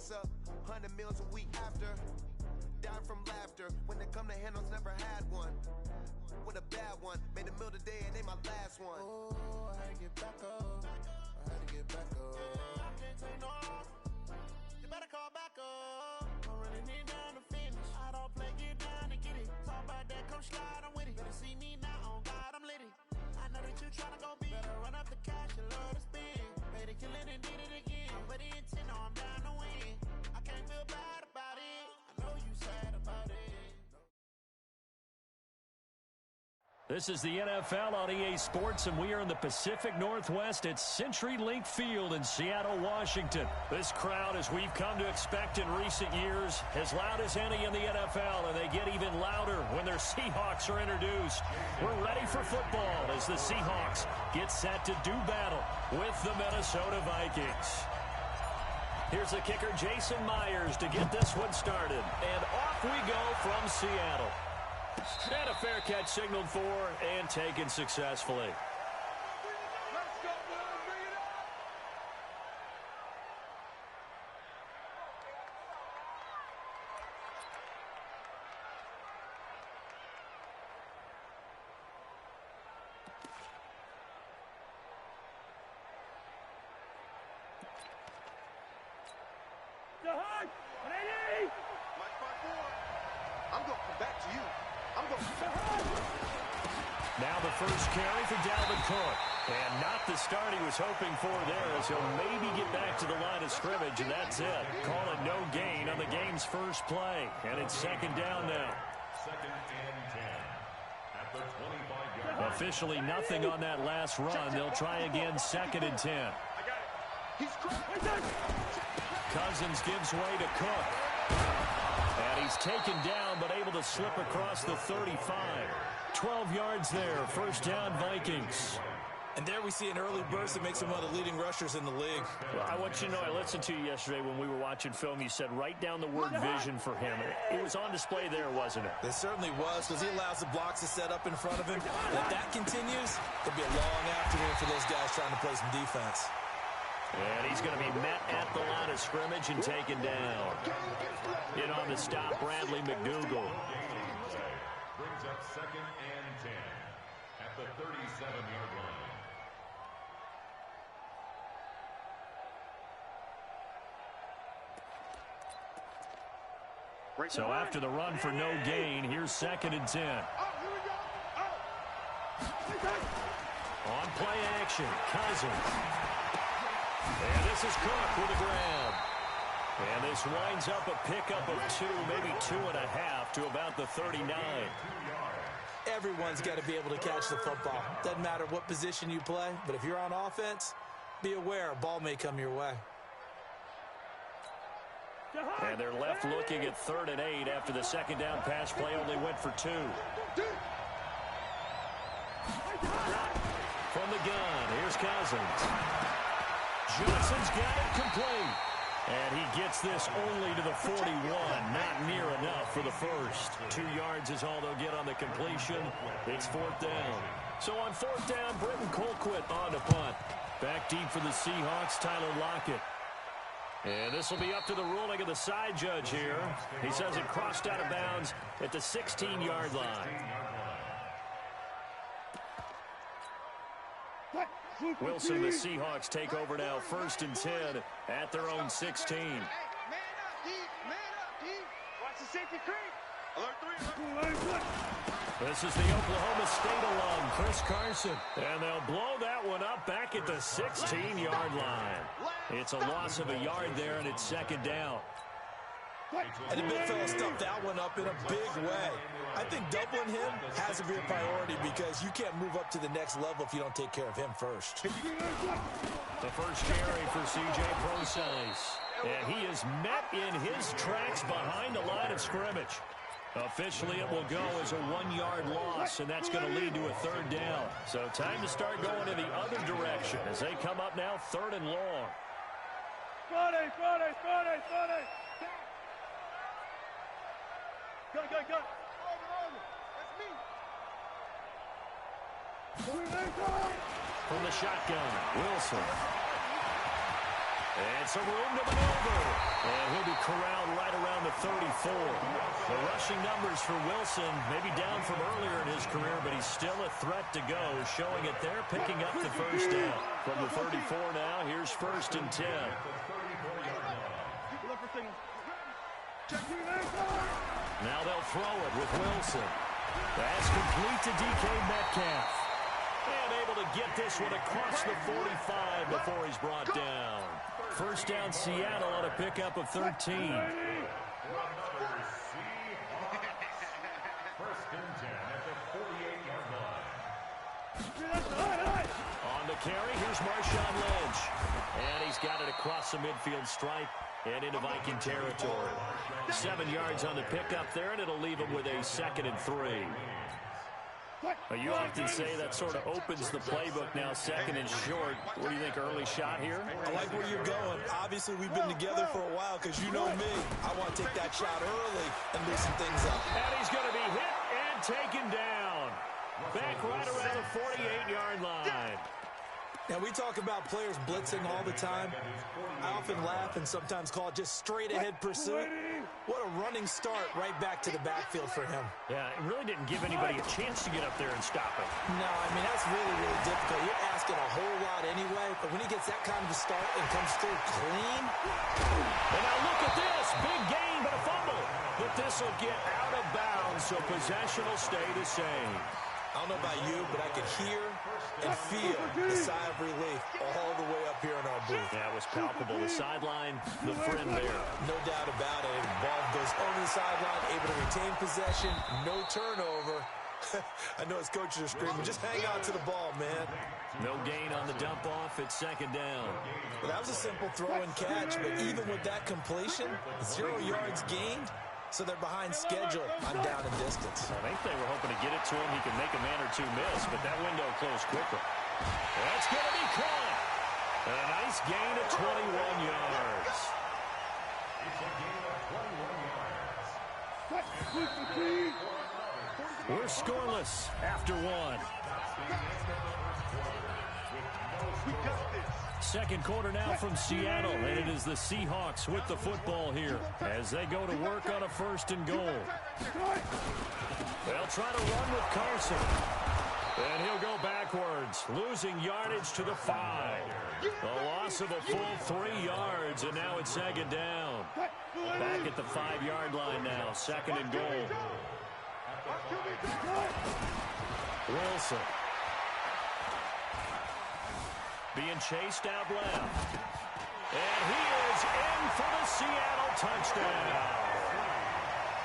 stacks up, 100 meals a week after. Dying from laughter. When they come to handles, never had one. With a bad one. Made a meal today and they my last one. Oh, I had to get back up. I had to get back up. I can't take no off. You better call back up. Don't really need down to finish. I don't play, get down and get it. Talk about that, come slide, I'm with it. Better see me now, on God, I'm litty. I know that you tryna go big. Better run up the cash, you love to spend. Better kill it and did it again. I'm with the intent, no, I'm down to win. I can't feel bad about it. I know you sad about it. This is the NFL on EA Sports, and we are in the Pacific Northwest at CenturyLink Field in Seattle, Washington. This crowd, as we've come to expect in recent years, as loud as any in the NFL, and they get even louder when their Seahawks are introduced. We're ready for football as the Seahawks get set to do battle with the Minnesota Vikings. Here's the kicker, Jason Myers, to get this one started. And off we go from Seattle. And a fair catch signaled for and taken successfully. Let's go, boys. Bring it up. The hug. Ready? Mike 5-4. I'm going to come back to you. I'm going to Now the first carry for Dalvin Cook. And not the start he was hoping for there, as he'll maybe get back to the line of scrimmage, and that's it. Call it no gain on the game's first play. And it's second down now. Second and 10 at the 25-yard line. Officially nothing on that last run. They'll try again, second and 10. I got it. He's crazy. Cousins gives way to Cook. And he's taken down, but able to slip across the 35. 12 yards there, first down Vikings. And there we see an early burst that makes him one of the leading rushers in the league. Well, I want you to know, I listened to you yesterday when we were watching film. You said write down the word vision for him. It was on display there, wasn't it? It certainly was, because he allows the blocks to set up in front of him. And if that continues, it'll be a long afternoon for those guys trying to play some defense. And he's going to be met at the line of scrimmage and taken down. In on the stop, Bradley McDougal. Brings up second and 10 at the 37-yard line. So after the run for no gain, here's second and 10. On play action, Cousins. And this is Cook with a grab. And this winds up a pickup of 2, maybe 2.5 to about the 39. Everyone's got to be able to catch the football. Doesn't matter what position you play, but if you're on offense, be aware a ball may come your way. And they're left looking at 3rd and 8 after the second down pass play only went for 2. From the gun, here's Cousins. Johnson's got it complete. And he gets this only to the 41. Not near enough for the first. 2 yards is all they'll get on the completion. It's 4th down. So on 4th down, Britton Colquitt on to punt. Back deep for the Seahawks, Tyler Lockett. And this will be up to the ruling of the side judge here. He says it crossed out of bounds at the 16-yard line. Wilson and the Seahawks take over now, 1st and 10 at their own 16. Man up, D. Watch the safety creep. Alert 3. This is the Oklahoma State alum, Chris Carson. And they'll blow that one up back at the 16-yard line. It's a loss of a yard there, and it's second down. And the big fella stuffed that one up in a big way. I think doubling him has to be a priority because you can't move up to the next level if you don't take care of him first. The first carry for C.J. Prosise. And he is met in his tracks behind the line of scrimmage. Officially, it will go as a 1-yard loss, and that's going to lead to a 3rd down. So time to start going in the other direction as they come up now 3rd and long. Friday. Go. That's me. From the shotgun, Wilson. And some room to maneuver. And 4. The rushing numbers for Wilson, maybe down from earlier in his career, but he's still a threat to go, showing it there, picking up the first down. From the 34 now, here's 1st and 10. Now they'll throw it with Wilson. That's complete to DK Metcalf. And able to get this one across the 45 before he's brought down. First down, Seattle on a pickup of 13. First and 10 at the 48-yard line. On the carry, here's Marshawn Lynch. And he's got it across the midfield stripe and into Viking territory. 7 yards on the pickup there, and it'll leave him with a 2nd and 3. You often say that sort of opens the playbook now, 2nd and short. What do you think, early shot here? I like where you're going. Obviously, we've been together for a while because you know me. I want to take that shot early and loosen things up. And he's going to be hit and taken down. Back right around the 48-yard line. Now, we talk about players blitzing all the time. I often laugh and sometimes call it just straight-ahead pursuit. What a running start right back to the backfield for him. Yeah, it really didn't give anybody a chance to get up there and stop him. No, I mean, that's really, really difficult. You're asking a whole lot anyway, but when he gets that kind of a start and comes through clean. And now look at this. Big gain, but a fumble. But this will get out of bounds, so possession will stay the same. I don't know about you, but I could hear and feel the sigh of relief all the way up here in our booth. Yeah, it was palpable. The sideline, the friend there. No doubt about it. The ball goes over the sideline, able to retain possession, no turnover. I know his coaches are screaming, just hang on to the ball, man. No gain on the dump off. It's 2nd down. Well, that was a simple throw and catch, but even with that completion, 0 yards gained. So they're behind schedule on down and distance. I think they were hoping to get it to him. He could make a man or two miss, but that window closed quickly. That's going to be caught. A nice gain of 21 yards. It's a gain of 21 yards. We're scoreless after 1. We got this. 2nd quarter now from Seattle, and it is the Seahawks with the football here as they go to work on a 1st and goal. They'll try to run with Carson. And he'll go backwards, losing yardage to the 5. The loss of a full 3 yards, and now it's 2nd down. Back at the 5-yard line now, 2nd and goal. Wilson. Being chased out left. And he is in for the Seattle touchdown.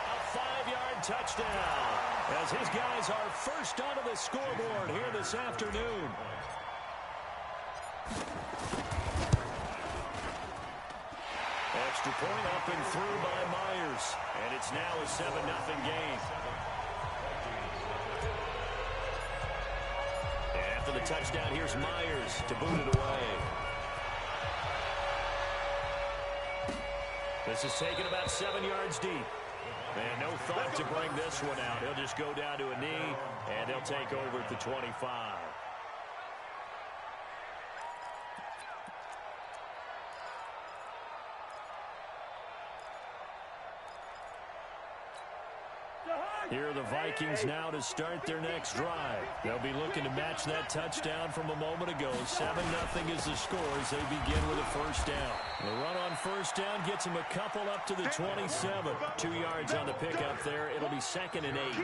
A 5-yard touchdown as his guys are first onto the scoreboard here this afternoon. Extra point up and through by Myers. And it's now a 7-0 game. After the touchdown, here's Myers to boot it away. This is taken about 7 yards deep. And no thought to bring this one out. He'll just go down to a knee, and they'll take over at the 25. Here are the Vikings now to start their next drive. They'll be looking to match that touchdown from a moment ago. 7-0 is the score as they begin with a 1st down. The run on 1st down gets them a couple up to the 27. 2 yards on the pickup there. It'll be 2nd and 8.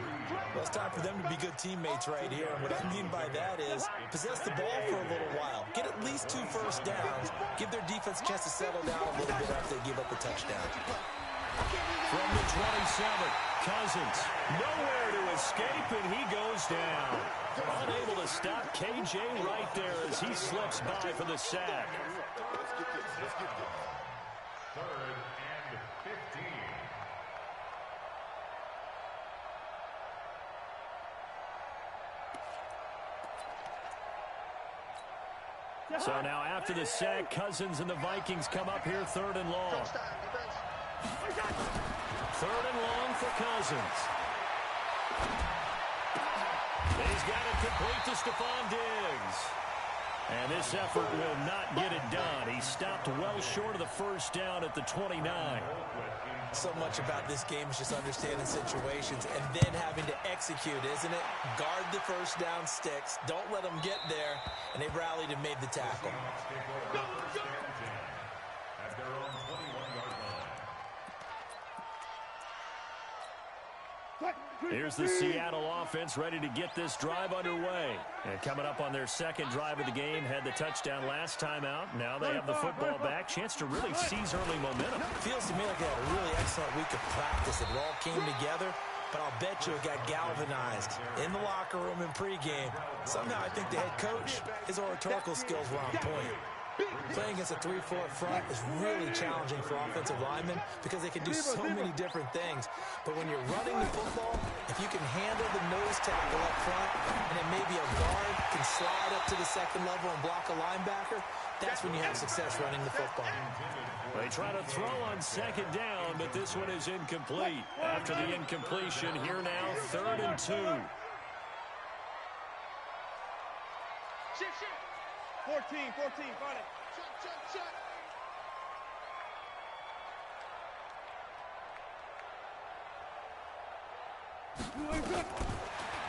Well, it's time for them to be good teammates right here. And what I mean by that is possess the ball for a little while. Get at least 2 first downs. Give their defense a chance to settle down a little bit after they give up the touchdown. From the 27, Cousins, nowhere to escape, and he goes down. Unable to stop KJ right there as he slips by for the sack. Let's get this. 3rd and 15. So now after the sack, Cousins and the Vikings come up here 3rd and long. 3rd and long for Cousins. He's got it complete to Stephon Diggs. And this effort will not get it done. He stopped well short of the first down at the 29. So much about this game is just understanding situations and then having to execute, isn't it? Guard the first down sticks. Don't let them get there. And they rallied and made the tackle. At their own 21-yard line. Here's the Seattle offense ready to get this drive underway. And coming up on their second drive of the game, had the touchdown last time out. Now they have the football back. Chance to really seize early momentum. Feels to me like they had a really excellent week of practice. It all came together, but I'll bet you it got galvanized in the locker room in pregame. Somehow I think the head coach, his oratorical skills were on point. Playing against a 3-4 front is really challenging for offensive linemen because they can do so many different things. But when you're running the football, if you can handle the nose tackle up front, and then maybe a guard can slide up to the second level and block a linebacker, that's when you have success running the football. They try to throw on second down, but this one is incomplete. After the incompletion, here now, 3rd and 2. 14, find it. Shut.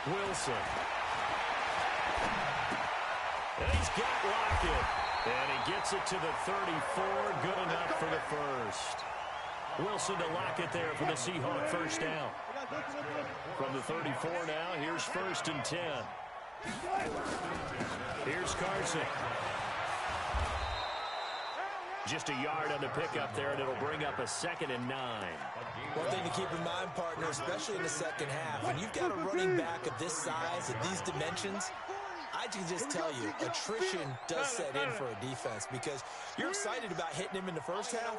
Wilson. And he's got Lockett. And he gets it to the 34. Good enough for the first. Wilson to Lockett there for the Seahawk first down. From the 34 now, here's 1st and 10. Here's Carson. Just a yard on the pickup there, and it'll bring up a 2nd and 9. One thing to keep in mind, partner, especially in the second half, when you've got a running back of this size and these dimensions, I can just tell you, attrition does set in for a defense because you're excited about hitting him in the first half.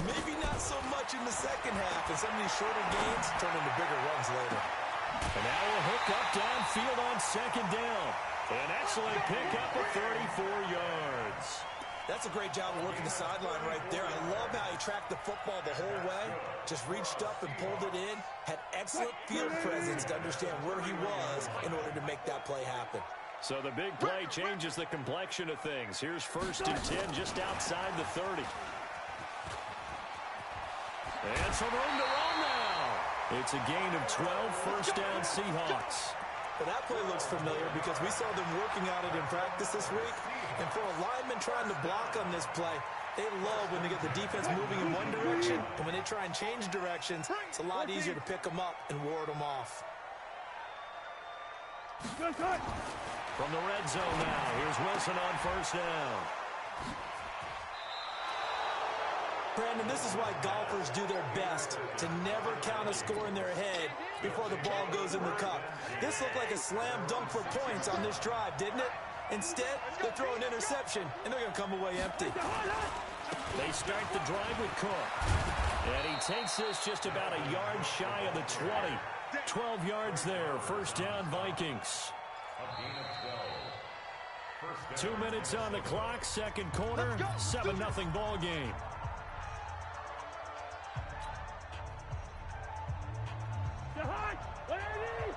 Maybe not so much in the second half, and some of these shorter gains turn into bigger runs later. And now we'll hook up downfield on 2nd down. An excellent pickup of 34 yards. That's a great job of working the sideline right there. I love how he tracked the football the whole way, just reached up and pulled it in, had excellent field presence to understand where he was in order to make that play happen. So the big play changes the complexion of things. Here's 1st and 10 just outside the 30. And some room to run now. It's a gain of 12, first down Seahawks. Well, that play looks familiar because we saw them working on it in practice this week. And for a lineman trying to block on this play, they love when they get the defense moving in one direction. And when they try and change directions, it's a lot easier to pick them up and ward them off. From the red zone now, here's Wilson on first down. Brandon, this is why golfers do their best to never count a score in their head before the ball goes in the cup. This looked like a slam dunk for points on this drive, didn't it? Instead, they throw an interception, and they're going to come away empty. They start the drive with Cook. And he takes this just about a yard shy of the 20. 12 yards there, first down Vikings. 2 minutes on the clock, second quarter, 7-0 ball game.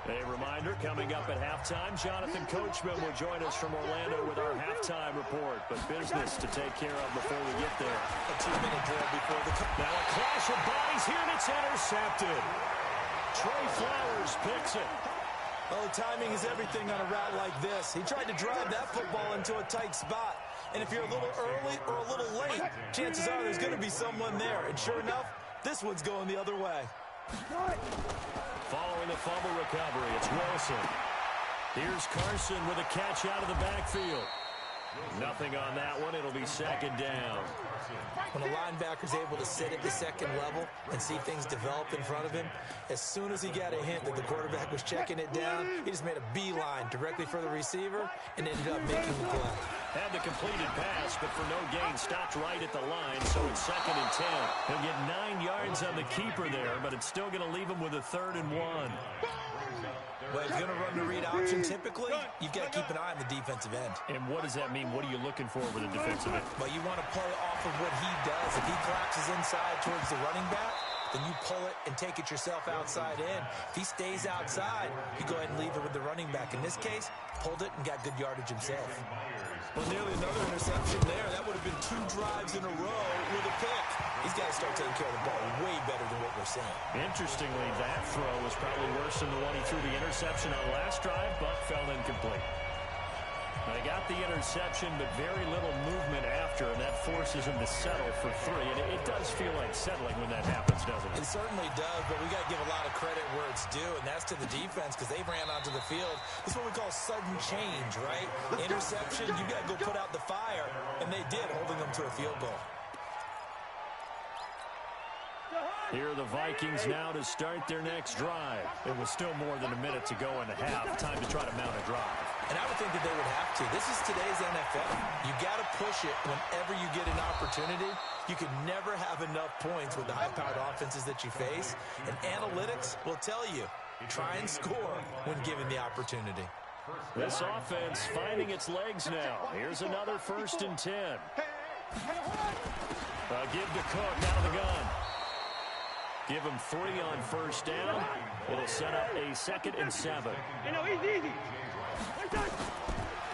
A reminder, coming up at halftime, Jonathan Coachman will join us from Orlando with our halftime report. But business to take care of before we get there. A 2-minute drill before the cut. Now a clash of bodies here, and it's intercepted. Trey Flowers picks it. Well, timing is everything on a route like this. He tried to drive that football into a tight spot. And if you're a little early or a little late, chances are there's going to be someone there. And sure enough, this one's going the other way. Following the fumble recovery, it's Wilson. Here's Carson with a catch out of the backfield. Nothing on that one. It'll be second down. When a linebacker's able to sit at the second level and see things develop in front of him, as soon as he got a hint that the quarterback was checking it down, he just made a beeline directly for the receiver and ended up making the play. Had the completed pass, but for no gain, stopped right at the line, so it's second and 10. He'll get 9 yards on the keeper there, but it's still going to leave him with a 3rd and 1. Well, if you're going to run the read option, typically, you've got to keep an eye on the defensive end. And what does that mean? What are you looking for with a defensive end? Well, you want to play off of what he does. If he collapses inside towards the running back, then you pull it and take it yourself outside in. If he stays outside, you go ahead and leave it with the running back. In this case, pulled it and got good yardage himself. Well, nearly another interception there. That would have been 2 drives in a row with a pick. He's got to start taking care of the ball way better than what we're seeing. Interestingly, that throw was probably worse than the one he threw the interception on last drive, but fell incomplete. They got the interception, but very little movement after, and that forces him to settle for 3. And it does feel like settling when that happens, doesn't it? It certainly does, but we got to give a lot of credit where it's due, and that's to the defense because they ran onto the field. This is what we call sudden change, right? Interception, you got to go put out the fire, and they did, holding them to a field goal. Here are the Vikings now to start their next drive. It was still more than a minute to go in the half. Time to try to mount a drive. And I would think that they would have to. This is today's NFL. You got to push it whenever you get an opportunity. You can never have enough points with the high-powered offenses that you face. And analytics will tell you, try and score when given the opportunity. This offense finding its legs now. Here's another 1st and 10. Give to Cook out of the gun. Give him 3 on 1st down. It'll set up a 2nd and 7.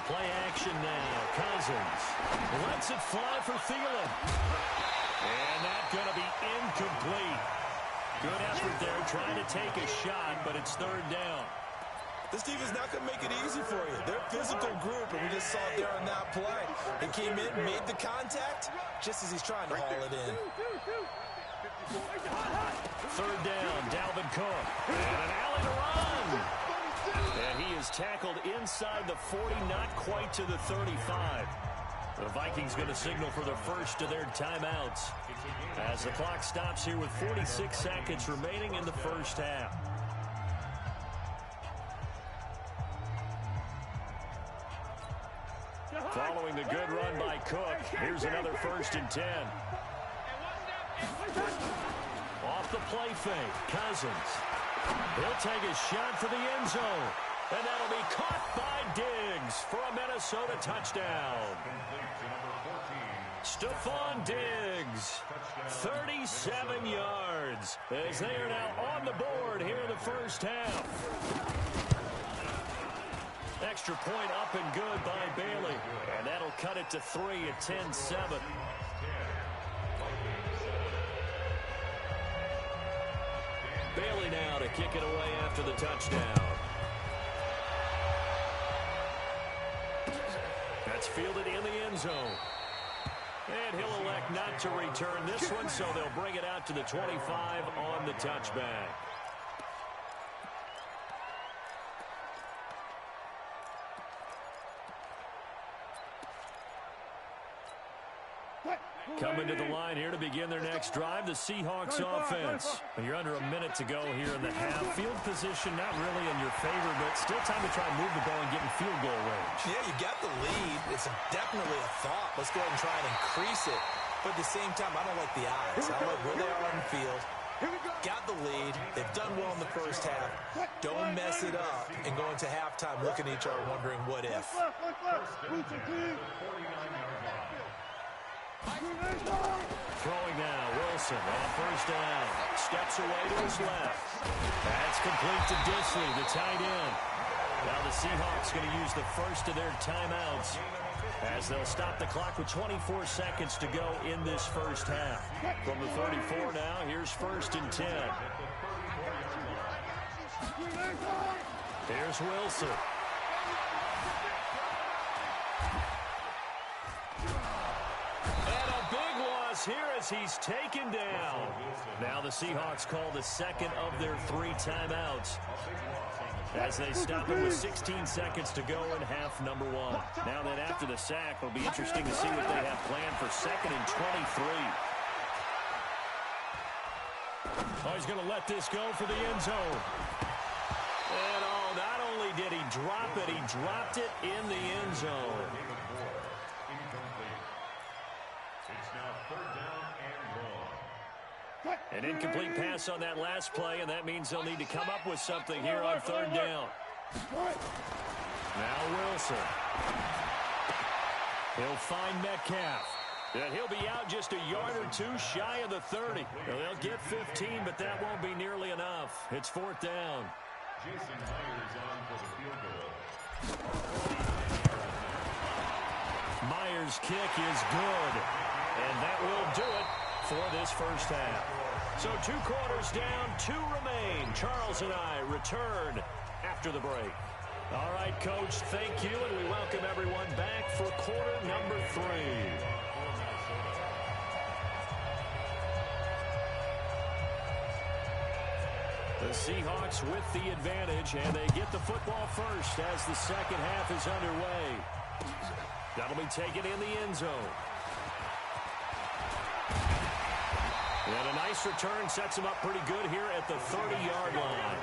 Play action now. Cousins lets it fly for Thielen. And that's going to be incomplete. Good effort there trying to take a shot, but it's 3rd down. This team is not going to make it easy for you. They're a physical group, and we just saw it there on that play. They came in, made the contact, just as he's trying to haul it in. 3rd down, Dalvin Cook. And an alley to run. And he is tackled inside the 40, not quite to the 35. The Vikings going to signal for the first of their timeouts as the clock stops here with 46 seconds remaining in the first half. Following the good run by Cook, here's another 1st and 10. Off the play fake, Cousins. He'll take a shot for the end zone. And that'll be caught by Diggs for a Minnesota touchdown. Stephon Diggs, 37 yards, as they are now on the board here in the first half. Extra point up and good by Bailey. And that'll cut it to 3 at 10-7. Bailey now to kick it away after the touchdown. That's fielded in the end zone. And he'll elect not to return this one, so they'll bring it out to the 25 on the touchback. Coming to the line here to begin their next drive, the Seahawks offense. You're under a minute to go here in the half. Field position not really in your favor, but still time to try and move the ball and get in field goal range. Yeah, you got the lead. It's definitely a thought. Let's go ahead and try and increase it. But at the same time, I don't like the odds. I like where they are on the field. Got the lead. They've done well in the first half. Don't mess it up and go into halftime looking at each other wondering what if. Throwing now, Wilson on 1st down. Steps away to his left. That's complete to Disley, the tight end. Now the Seahawks going to use the first of their timeouts as they'll stop the clock with 24 seconds to go in this first half. From the 34 now, here's 1st and 10. Here's Wilson. Here as he's taken down. Now the Seahawks call the 2nd of their 3 timeouts as they stop him with 16 seconds to go in half number 1. Now then after the sack, it'll be interesting to see what they have planned for 2nd and 23. Oh, he's going to let this go for the end zone. And oh, not only did he drop it, he dropped it in the end zone. An incomplete pass on that last play, and that means they'll need to come up with something here on 3rd down. Now Wilson. He'll find Metcalf. And he'll be out just a yard or two shy of the 30. They'll get 15, but that won't be nearly enough. It's 4th down. Jason Myers on for the field goal. Myers' kick is good. And that will do it for this first half. So 2 quarters down, 2 remain. Charles and I return after the break. All right, Coach, thank you, and we welcome everyone back for quarter number 3. The Seahawks with the advantage, and they get the football first as the second half is underway. That'll be taken in the end zone. And a nice return sets him up pretty good here at the 30-yard line.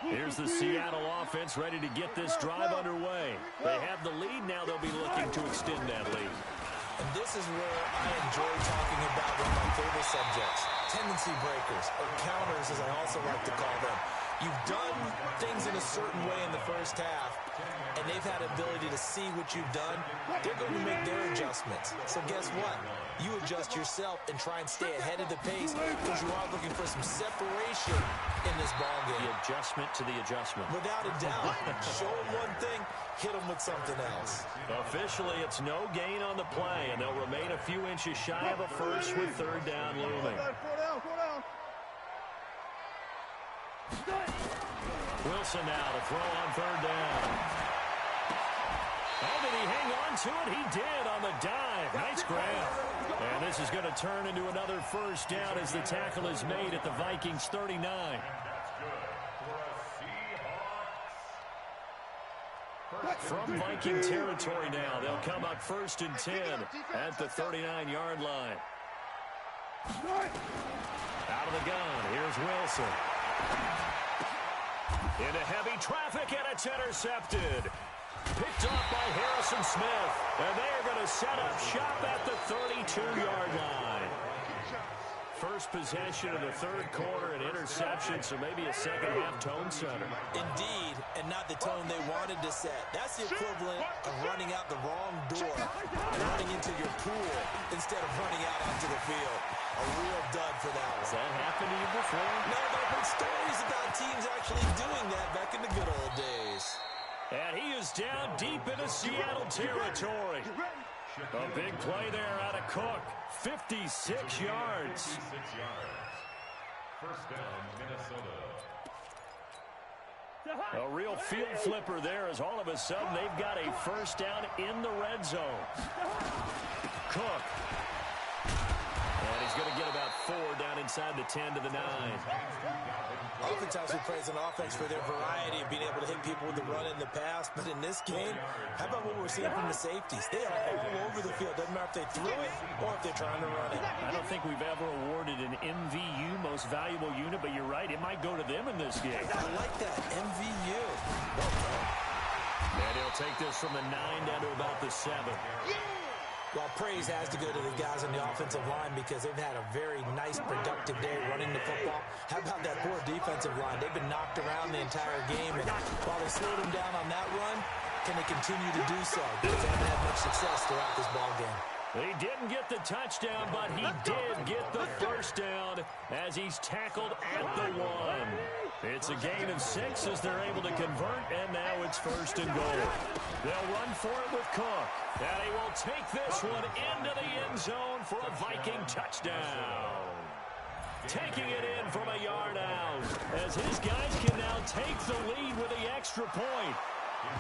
Here's the Seattle offense ready to get this drive underway. They have the lead. Now they'll be looking to extend that lead. And this is where I enjoy talking about one of my favorite subjects, tendency breakers, or counters as I also like to call them. You've done things in a certain way in the first half, and they've had the ability to see what you've done. They're going to make their adjustments. So guess what? You adjust yourself and try and stay ahead of the pace because you are looking for some separation in this ballgame. The adjustment to the adjustment. Without a doubt. Show them one thing, hit them with something else. Officially, it's no gain on the play, and they'll remain a few inches shy of a first with 3rd down looming. Wilson now to throw on 3rd down. Oh, did he hang on to it? He did on the dive. Nice grab. And this is going to turn into another first down as the tackle is made at the Vikings 39. From Viking territory now, they'll come up 1st and 10 at the 39-yard line. Out of the gun, here's Wilson. Into heavy traffic, and it's intercepted. Picked off by Harrison Smith. And they are going to set up shop at the 32-yard line. First possession of the 3rd quarter, an interception, so maybe a second-half tone setter. Indeed, and not the tone they wanted to set. That's the equivalent of running out the wrong door and running into your pool instead of running out onto the field. A real dud for that one. Has that happened to you before? No, but I've heard stories about teams actually doing that back in the good old days. And he is down deep into Seattle territory. A big play there out of Cook. 56 yards. 56 yards. First down, Minnesota. A real field flipper there as all of a sudden they've got a first down in the red zone. Cook. And he's going to get about 4 down inside the 10 to the 9. Oftentimes we praise an offense for their variety of being able to hit people with the run and the pass, but in this game, how about what we're seeing from the safeties? They are all over the field. Doesn't matter if they threw it or if they're trying to run it. I don't think we've ever awarded an MVU, most valuable unit, but you're right, it might go to them in this game. I like that, MVU. Well done. And he'll take this from the 9 down to about the 7. Well, praise has to go to the guys on the offensive line because they've had a very nice, productive day running the football. How about that poor defensive line? They've been knocked around the entire game, and while they slowed them down on that run, can they continue to do so? Because they haven't had much success throughout this ball game. He didn't get the touchdown, but he did get the first down as he's tackled at the 1. It's a gain of 6 as they're able to convert, and now it's 1st and goal. They'll run for it with Cook, and he will take this one into the end zone for a Viking touchdown. Taking it in from a yard out as his guys can now take the lead with the extra point.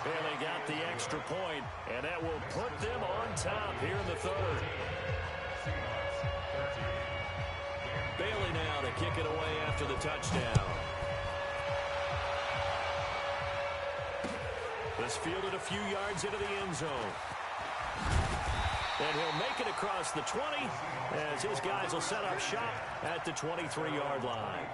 And they got the extra point, and that will put them on top here in the 3rd. Bailey now to kick it away after the touchdown. This fielded a few yards into the end zone. And he'll make it across the 20 as his guys will set up shop at the 23-yard line.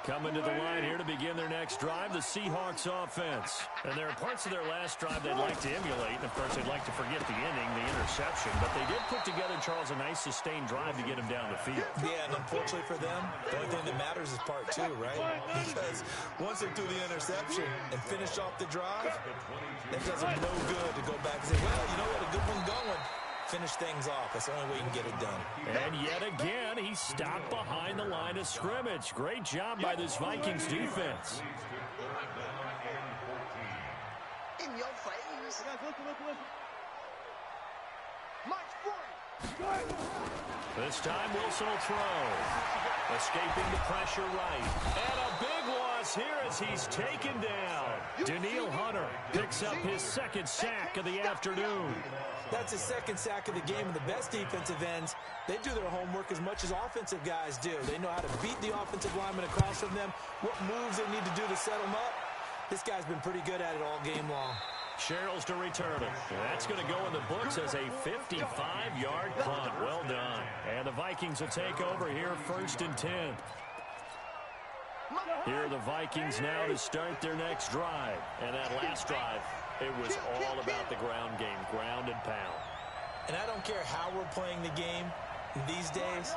Coming to the line here to begin their next drive, the Seahawks offense. And there are parts of their last drive they'd like to emulate. And, of course, they'd like to forget the inning, the interception. But they did put together, Charles, a nice sustained drive to get him down the field. Yeah, and unfortunately for them, the only thing that matters is part two, right? Because once they do the interception and finish off the drive, it does them no good to go back and say, well, you know what, a good one going. Finish things off. That's the only way you can get it done. And yet again, he stopped behind the line of scrimmage. Great job by this Vikings defense. In your face. This time, Wilson will throw. Escaping the pressure right. And a big loss here as he's taken down. Daniil Hunter picks up his second sack of the afternoon. That's his second sack of the game, and the best defensive ends, they do their homework as much as offensive guys do. They know how to beat the offensive lineman across from them, what moves they need to do to set them up. This guy's been pretty good at it all game long. Sherrills to return it. That's going to go in the books as a 55-yard punt. Well done. And the Vikings will take over here, 1st and 10. Here are the Vikings now to start their next drive. And that last drive, it was all about the ground game, ground and pound. And I don't care how we're playing the game these days,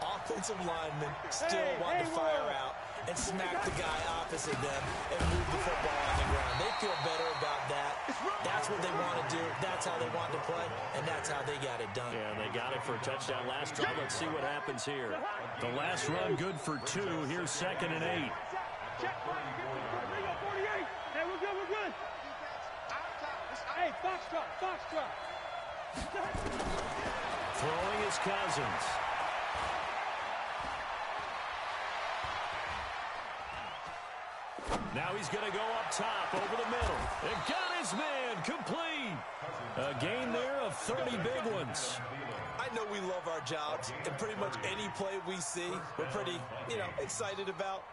offensive linemen still want to fire out and smack the guy opposite them and move the football on the ground. They feel better about that. That's what they want to do. That's how they want to play, and that's how they got it done. Yeah, they got it for a touchdown last drive. Let's see what happens here. The last run good for 2. Here's 2nd and 8. Check 48. Hey, we're good, we're good. Hey, Foxtrot. Throwing is Cousins. Now he's going to go up top over the middle. And got his man complete. A gain there of 30 big ones. I know we love our jobs, and pretty much any play we see, we're pretty, excited about.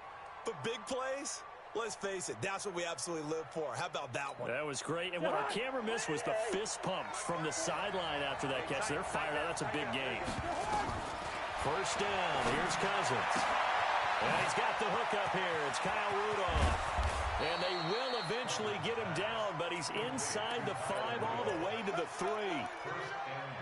But big plays, let's face it, that's what we absolutely live for. How about that one? That was great. And what our camera missed was the fist pump from the sideline after that catch. They're fired out. That's a big game. 1st down. Here's Cousins. And he's got the hook up here. It's Kyle Rudolph. And they will eventually get him down, but he's inside the 5 all the way to the 3.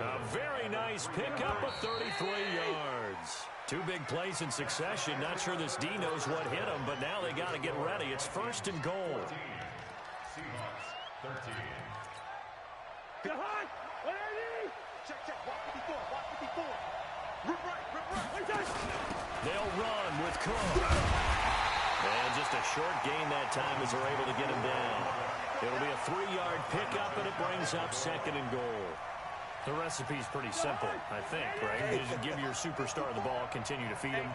A very nice pickup of 33 yards. 2 big plays in succession. Not sure this D knows what hit him, but now they got to get ready. It's 1st and goal. Seahawks 13. Jahan, what are you? Check. Walk 54. Rip right. They'll run with Cook. And just a short gain that time as they're able to get him down. It'll be a 3-yard pickup, and it brings up 2nd and goal. The recipe's pretty simple, I think, right? You just give your superstar the ball, continue to feed him.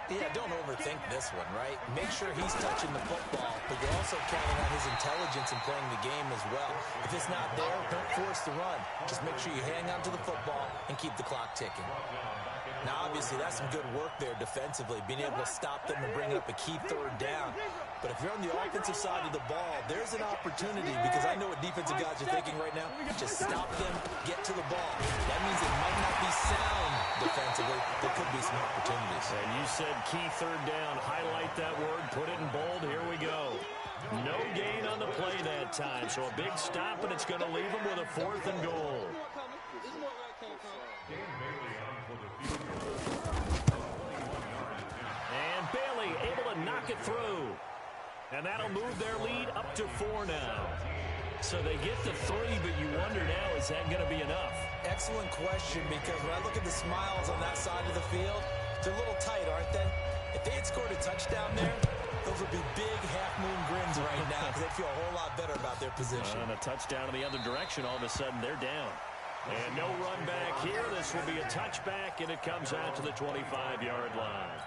Yeah, don't overthink this one, right? Make sure he's touching the football, but you're also counting on his intelligence in playing the game as well. If it's not there, don't force the run. Just make sure you hang on to the football and keep the clock ticking. Now, obviously, that's some good work there defensively, being able to stop them and bring up a key 3rd down. But if you're on the offensive side of the ball, there's an opportunity, because I know what defensive guys are thinking right now. Just stop them, get to the ball. That means it might not be sound defensively. There could be some opportunities. And you said key 3rd down. Highlight that word, put it in bold. Here we go. No gain on the play that time, so a big stop, and it's going to leave them with a 4th and goal. And Bailey able to knock it through. And that'll move their lead up to 4 now. So they get to 3, but you wonder now, is that going to be enough? Excellent question, because when I look at the smiles on that side of the field, they're a little tight, aren't they? If they had scored a touchdown there, those would be big half-moon grins right now, because they'd feel a whole lot better about their position. And a touchdown in the other direction, all of a sudden they're down. And no run back here. This will be a touchback, and it comes out to the 25-yard line.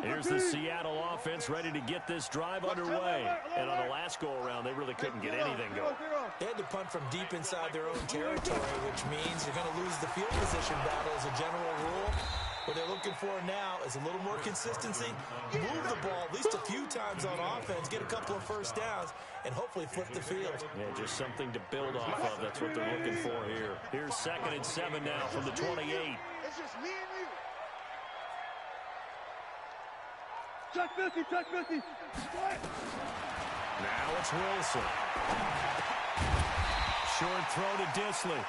Here's the Seattle offense ready to get this drive underway. And on the last go-around, they really couldn't get anything going. They had to punt from deep inside their own territory, which means you're going to lose the field position battle as a general rule. What they're looking for now is a little more consistency, move the ball at least a few times on offense, get a couple of first downs, and hopefully flip the field. Yeah, just something to build off of. That's what they're looking for here. Here's 2nd and 7 now from the 28. It's just me and you. Check 50, check 50. Now it's Wilson. Short throw to Disley.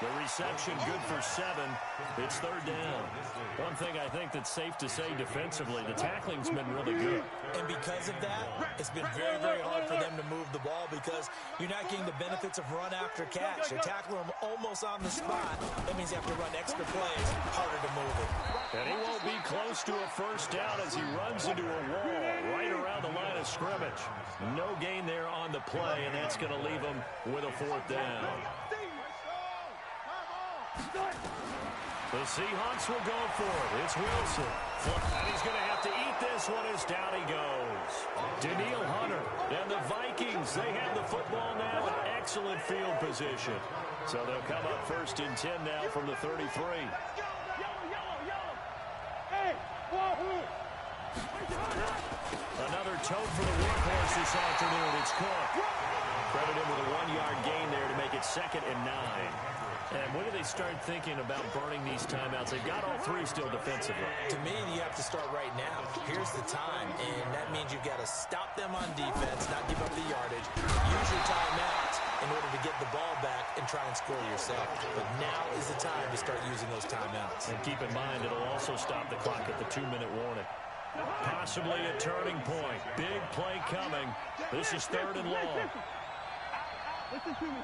The reception good for 7. It's 3rd down. One thing I think that's safe to say defensively, the tackling's been really good. And because of that, it's been very, very hard for them to move the ball because you're not getting the benefits of run after catch. You're tackling them almost on the spot. That means you have to run extra plays, harder to move it. And he won't be close to a first down as he runs into a wall right around the line of scrimmage. No gain there on the play, and that's going to leave him with a 4th down. The Seahawks will go for it. It's Wilson. And he's going to have to eat this one as down he goes. Daniil Hunter and the Vikings, they have the football now in excellent field position. So they'll come up 1st and 10 now from the 33. Another tote for the workhorse this afternoon. It's caught. Credit him with a 1-yard gain there to make it 2nd and 9. And when do they start thinking about burning these timeouts? They've got all 3 still defensively. To me, you have to start right now. Here's the time, and that means you've got to stop them on defense, not give up the yardage. Use your timeouts in order to get the ball back and try and score yourself. But now is the time to start using those timeouts. And keep in mind, it'll also stop the clock at the 2-minute warning. Possibly a turning point. Big play coming. This is 3rd and long. Listen to me.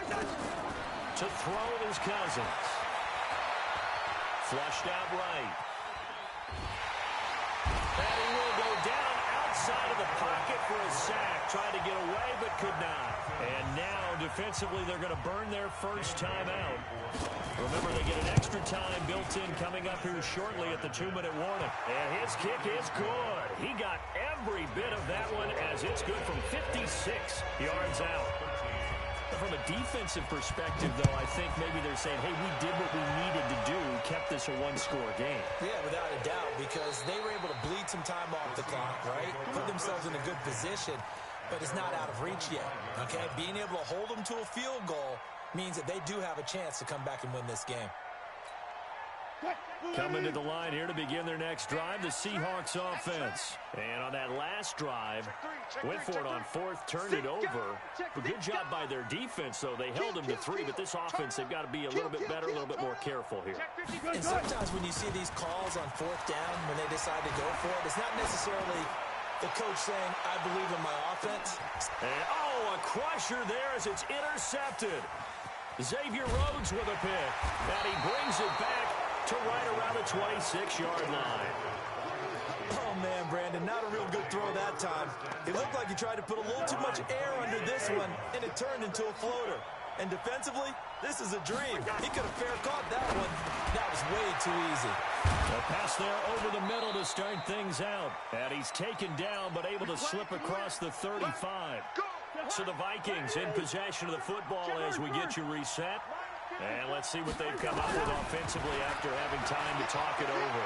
To throw is Cousins. Flushed out right. And he will go down outside of the pocket for a sack. Tried to get away, but could not. And now, defensively, they're going to burn their first timeout. Remember, they get an extra time built in coming up here shortly at the 2-minute warning. And his kick is good. He got every bit of that one as it's good from 56 yards out. From a defensive perspective, though, I think maybe they're saying, hey, we did what we needed to do, kept this a 1-score game. Yeah, without a doubt, because they were able to bleed some time off the clock, right? Put themselves in a good position, but it's not out of reach yet, okay? Being able to hold them to a field goal means that they do have a chance to come back and win this game. Coming to the line here to begin their next drive, the Seahawks offense. And on that last drive, went for it on 4th, turned it over. A good job by their defense, though. They held them to 3, but this offense, they've got to be a little bit better, a little bit more careful here. And sometimes when you see these calls on 4th down, when they decide to go for it, it's not necessarily the coach saying, I believe in my offense. And, a crusher there as it's intercepted. Xavier Rhodes with a pick. And he brings it back to right around the 26-yard line. Oh, man, Brandon, not a real good throw that time. It looked like he tried to put a little too much air under this one, and it turned into a floater. And defensively, this is a dream. He could have fair caught that one. That was way too easy. A pass there over the middle to start things out. And he's taken down, but able to slip across the 35. So the Vikings in possession of the football as we get you reset. And let's see what they've come up with offensively after having time to talk it over.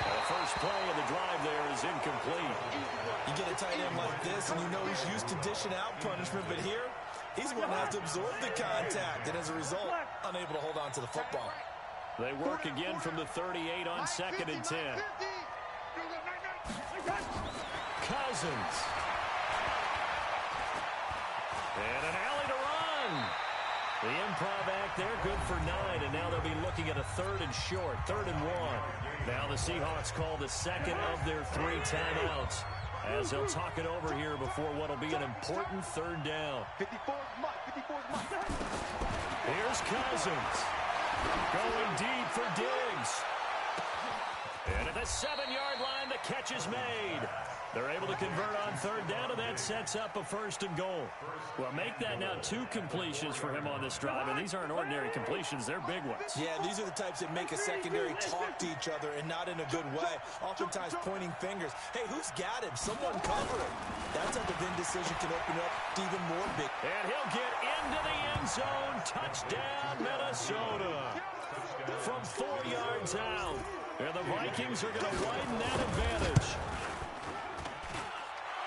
The first play of the drive there is incomplete. You get a tight end like this, and you know he's used to dishing out punishment, but here, he's the one that has to absorb the contact, and as a result, unable to hold on to the football. They work again from the 38 on 2nd and 10. Cousins. And an alley to run. The improv act there, good for 9, and now they'll be looking at a 3rd and short, 3rd and 1. Now the Seahawks call the second of their 3 timeouts as they'll talk it over here before what will be an important 3rd down. 54's Mike. Here's Cousins. Going deep for Diggs. And at the 7-yard line, the catch is made. They're able to convert on third down, and that sets up a 1st and goal. Well, make that now 2 completions for him on this drive, and these aren't ordinary completions. They're big ones. Yeah, these are the types that make a secondary talk to each other and not in a good way. Oftentimes pointing fingers. Hey, who's got him? Someone cover him. That type of indecision can open up to even more big. And he'll get into the end zone. Touchdown, Minnesota. From 4 yards out. And the Vikings are going to widen that advantage.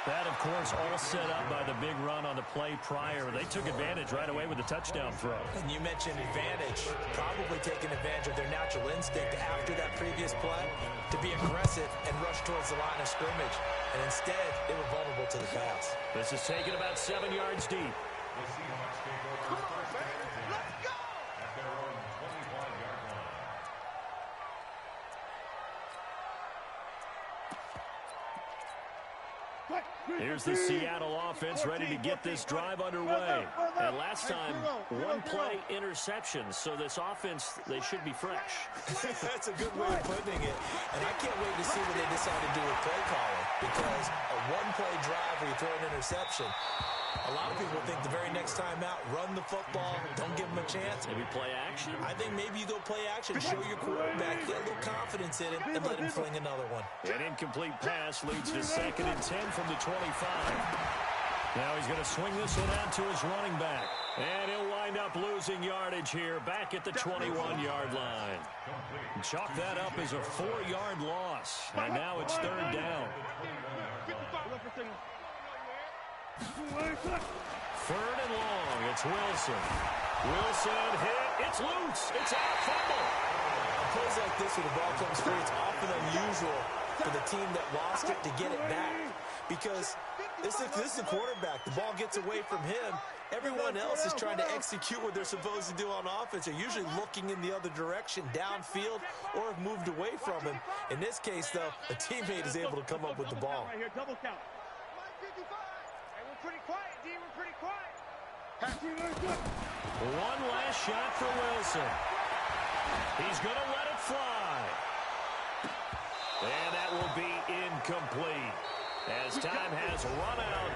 That, of course, all set up by the big run on the play prior. They took advantage right away with the touchdown throw. And you mentioned advantage, probably taking advantage of their natural instinct after that previous play to be aggressive and rush towards the line of scrimmage. And instead, they were vulnerable to the pass. This is taken about 7 yards deep. The Seahawks take over first and 10 at their own 25-yard line. Here's the Seattle offense ready to get this drive underway. And last time, 1 play interception. So this offense, they should be fresh. That's a good way of putting it. And I can't wait to see what they decide to do with play calling. Because a 1-play drive where you throw an interception, a lot of people think the very next time out, run the football, don't give them a chance. Maybe play action? I think maybe you go play action, show your quarterback, get a little confidence in it, and let him fling another one. An incomplete pass leads to 2nd and 10 from the 25. Now he's going to swing this one out to his running back. And he'll wind up losing yardage here back at the 21-yard line. Chalk that up as a 4-yard loss. And now it's 3rd down. 3rd and long. It's Wilson. Wilson hit. It's loose. It's out. Fumble. Plays like this when the ball comes free, it's often unusual for the team that lost it to get it back. Because this is the quarterback. The ball gets away from him. Everyone else is trying to execute what they're supposed to do on offense. They're usually looking in the other direction, downfield, or have moved away from him. In this case, though, a teammate is able to come up with the ball. Double count. We're pretty quiet, D. We're pretty quiet. One last shot for Wilson. He's going to let it fly. And that will be incomplete as time has run out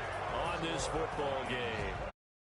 on this football game.